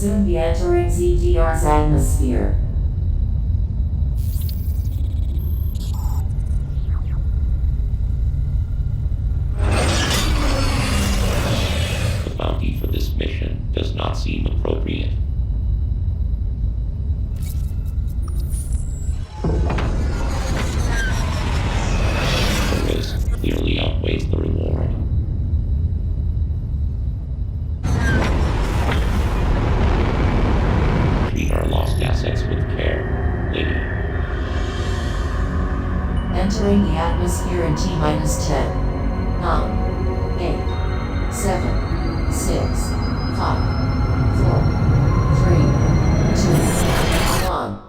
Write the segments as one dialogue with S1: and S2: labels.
S1: soon be entering ZDR's atmosphere.
S2: The bounty for this mission does not seem appropriate. The risk clearly outweighs the reward. Treat our lost assets with care, lady.
S1: Entering the atmosphere in T-minus 10, 9, 8, 7, 6, 5, 4, 3, 2, 1.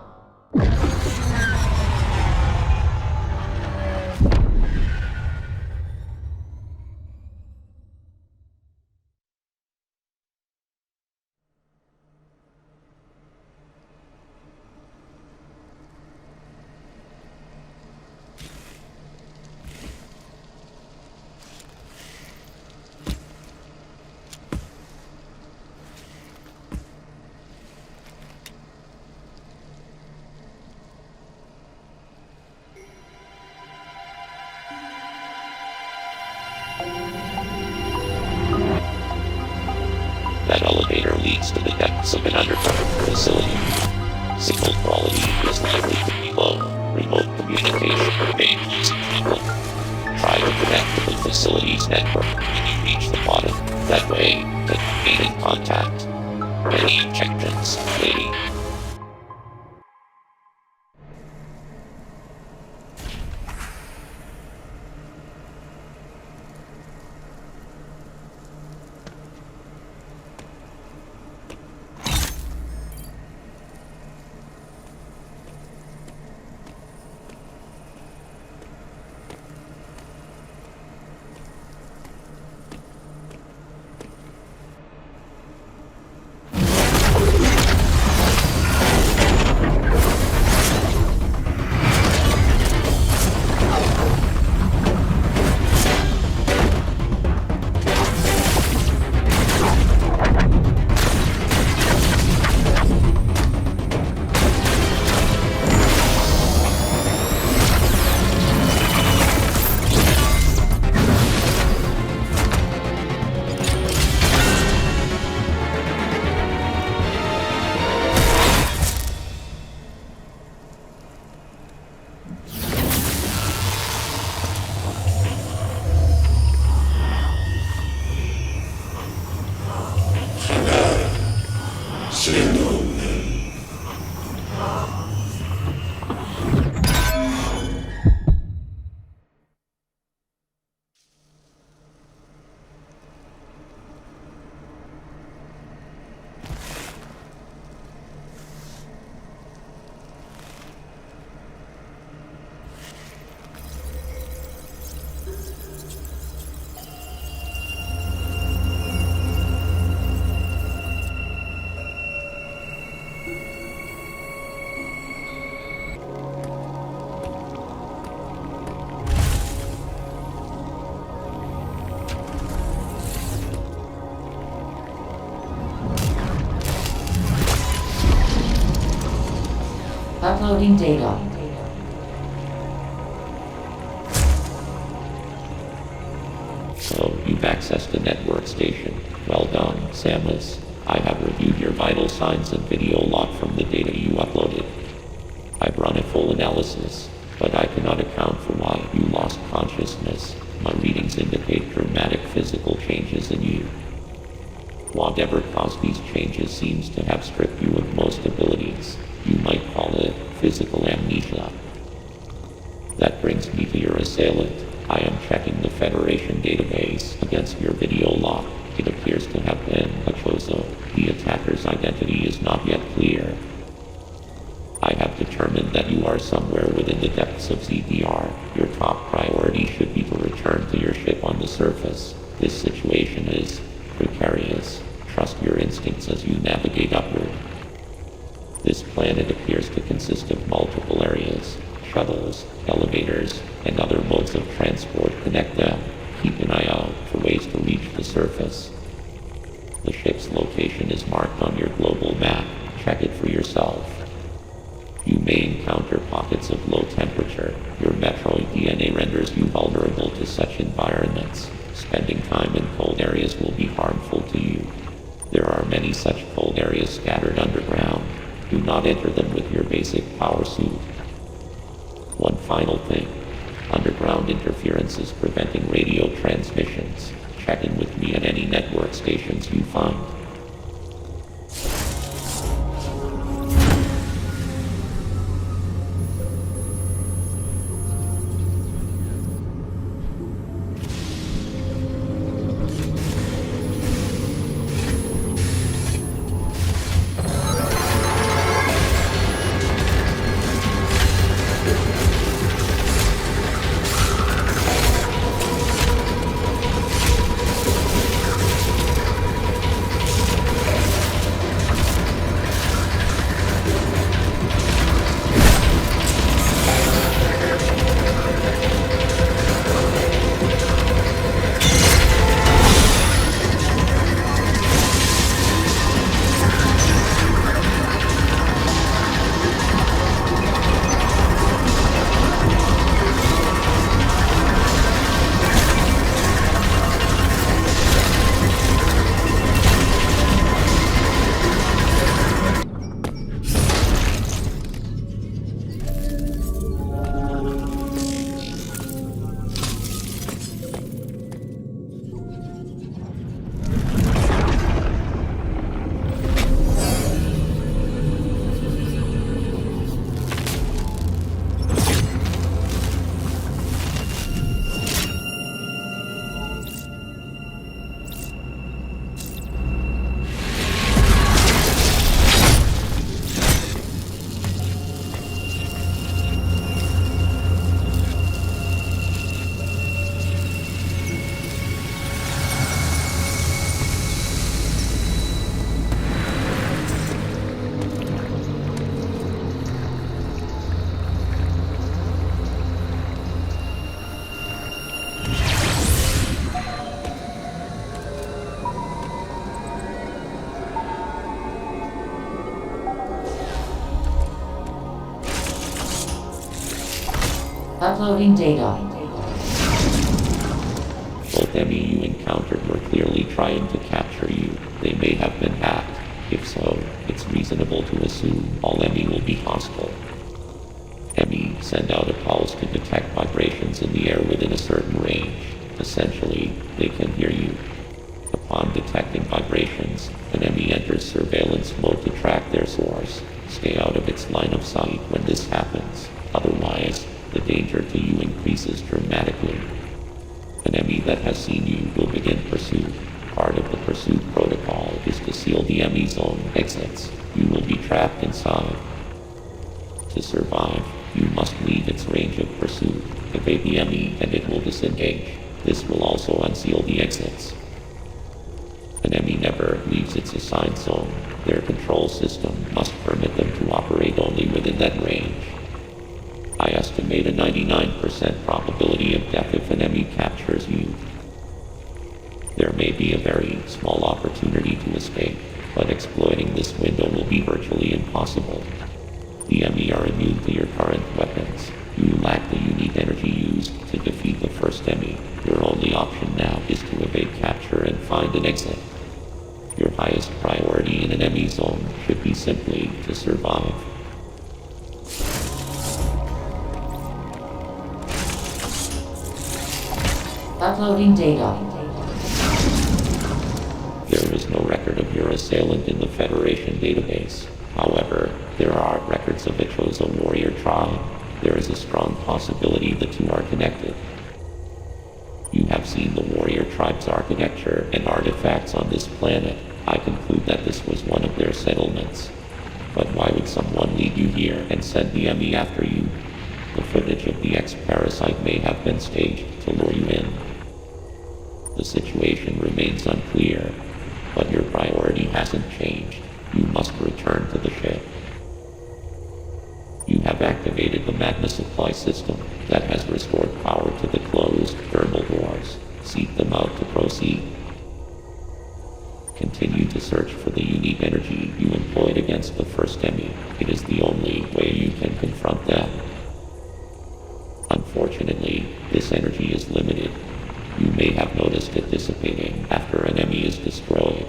S2: That elevator leads to the depths of an underground facility. Signal quality is likely to be low. Remote communication remains people. Try to connect to the facility's network when you reach the bottom. That way, to gain contact. Any objections, lady?
S1: Uploading data.
S2: So, you've accessed the network station. Well done, Samus. I have reviewed your vital signs and video log from the data you uploaded. I've run a full analysis, but I cannot account for why you lost consciousness. My readings indicate dramatic physical changes in you. Whatever caused these changes seems to have stripped you of most abilities. You might call it physical amnesia. That brings me to your assailant. I am checking the Federation database against your video log. It appears to have been a Chozo. The attacker's identity is not yet clear. I have determined that you are somewhere within the depths of ZDR. Your top priority should be to return to your ship on the surface. This situation is precarious. Trust your instincts as you navigate upward. This planet appears to consist of multiple areas. Shuttles, elevators, and other modes of transport connect them. Keep an eye out for ways to reach the surface. The ship's location is marked on your global
S1: Uploading data.
S2: Both enemy you encountered were clearly trying to capture you. They may have been hacked. If so, it's reasonable to assume all enemy will be hostile. Enemy send out a pulse to detect vibrations in the air within a certain range. Essentially, they can hear you. Upon detecting vibrations, an enemy enters surveillance mode to track their source. Stay out of its line of sight when this happens. Otherwise, the danger to you increases dramatically. An enemy that has seen you will begin pursuit. Part of the pursuit protocol is to seal the enemy zone exits. You will be trapped inside. To survive, you must leave its range of pursuit. Evade the enemy and it will disengage. This will also unseal the exits. An enemy never leaves its assigned zone. Their control system must permit them to operate only within that range. I estimate a 99% probability of death if an enemy captures you. There may be a very small opportunity to escape, but exploiting this window will be virtually impossible. The enemy are immune to your current weapons. You lack the unique energy used to defeat the first enemy. Your only option now is to evade capture and find an exit. Your highest priority in an enemy zone should be simply to survive.
S1: Uploading data.
S2: There is no record of your assailant in the Federation database. However, there are records of a chosen warrior tribe. There is a strong possibility the two are connected. You have seen the warrior tribe's architecture and artifacts on this planet. I conclude that this was one of their settlements. But why would someone lead you here and send the enemy after you? The footage of the X-Parasite may have been staged to lure you in. The situation remains unclear, but your priority hasn't changed. You must return to the ship. You have activated the magma supply system that has restored power to the closed thermal doors. Seek them out to proceed. Continue to search for the unique energy you employed against the first enemy. It is the only way you can confront them. Unfortunately, this energy is limited. You may have noticed it dissipating after an enemy is destroyed.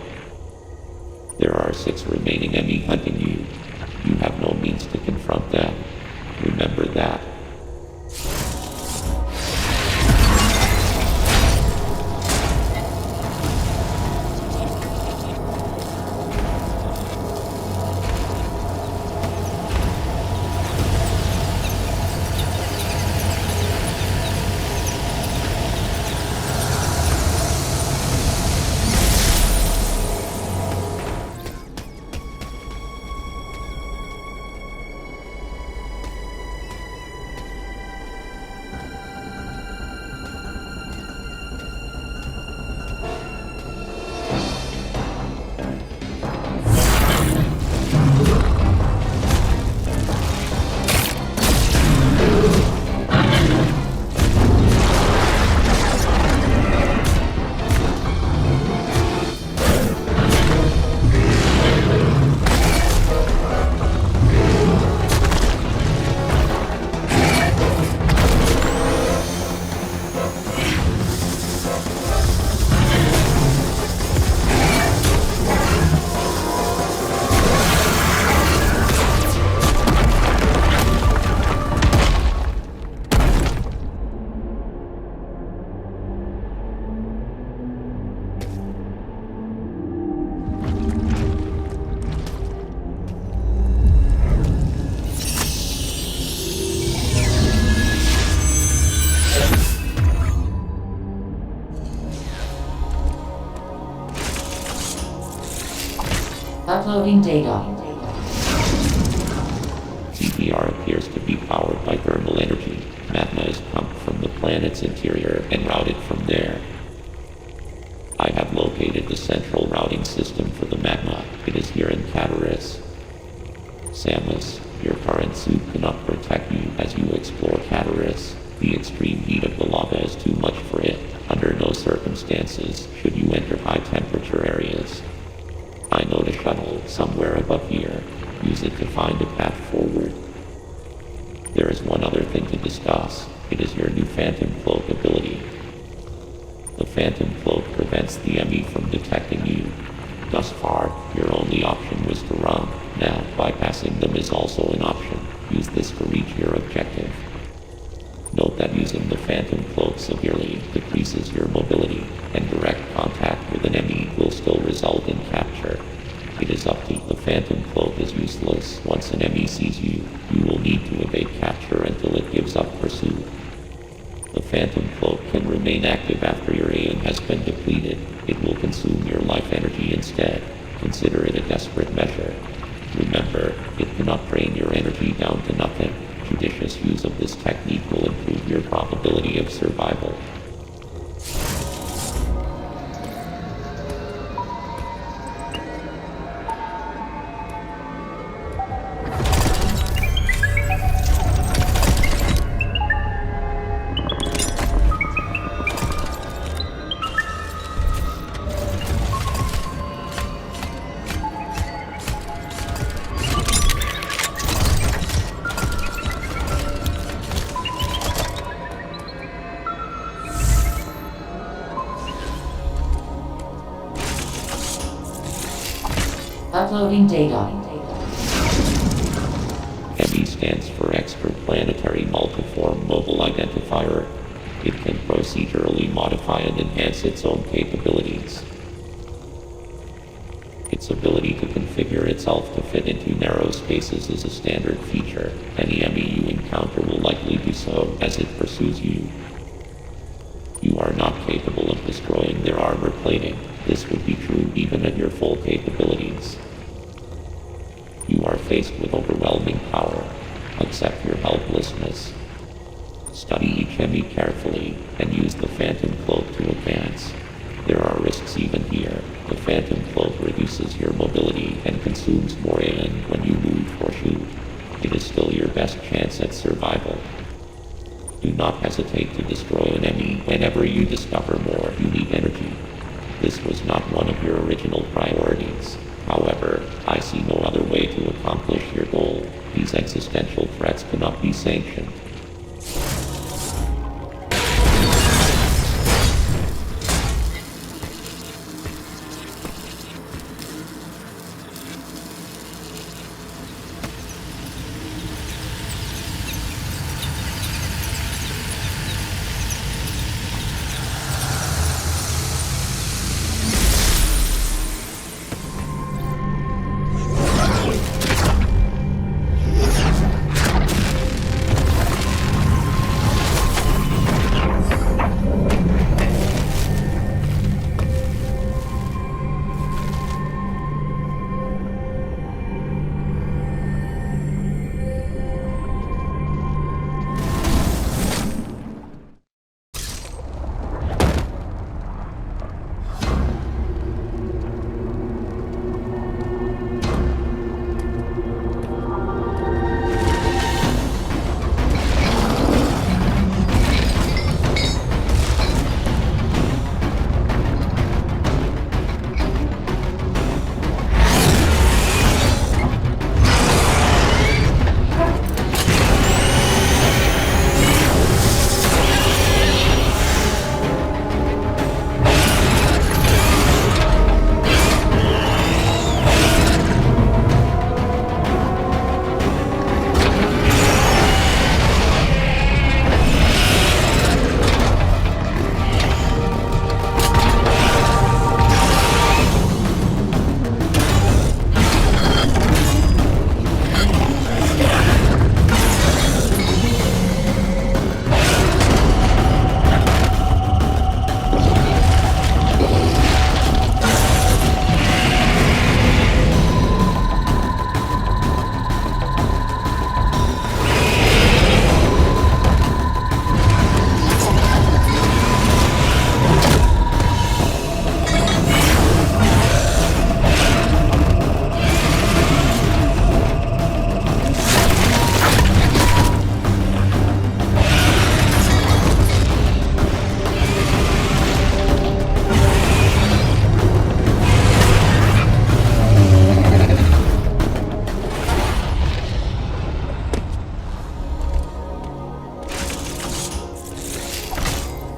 S2: There are 6 remaining enemy hunting you. You have no means to confront them. Remember that.
S1: Uploading data.
S2: CPR appears to be powered by thermal energy. Magma is pumped from the planet's interior and routed from there. I have located the central routing system for the magma. It is here in Cataris. Samus, your current suit cannot protect you as you explore Cataris. The extreme heat of the lava is too much for it. Under no circumstances should you enter high-temperature areas. I note a shuttle somewhere above here. Use it to find a path forward. There is one other thing to discuss. phantom cloak prevents the enemy from detecting you. Thus far, your only option was to run. Now, bypassing them is also an option. Use this to reach your objective. Note that using the phantom cloak severely decreases your mobility, and direct contact with an enemy will still result in capture. It is up to you. The phantom cloak is useless. Once an enemy sees you, you will need to evade capture until it gives up pursuit. The phantom cloak can remain active after your aim has been depleted. It will consume your life energy instead. Consider it a desperate measure. Remember, it cannot drain your energy down to nothing. Judicious use of this technique will improve your probability of survival.
S1: Uploading data.
S2: ME stands for Extraplanetary Multiform Mobile Identifier. It can procedurally modify and enhance its own capabilities. Its ability to configure itself to fit into narrow spaces is a standard feature. Any ME you encounter will likely do so as it pursues you. You are not capable of destroying their armor plating. This would be true even at your full capabilities. You are faced with overwhelming power. Accept your helplessness. Study each enemy carefully and use the phantom cloak to advance. There are risks even here. The phantom cloak reduces your mobility and consumes more AN when you move or shoot. It is still your best chance at survival. Do not hesitate to destroy an enemy whenever you discover more unique energy. This was not one of your original priorities. However, I see no other way to accomplish your goal. These existential threats cannot be sanctioned.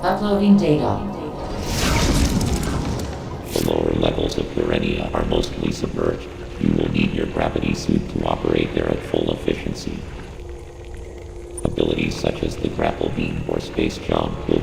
S1: Uploading data.
S2: levels of Garenia are mostly submerged. You will need your gravity suit to operate there at full efficiency. Abilities such as the grapple beam or space jump will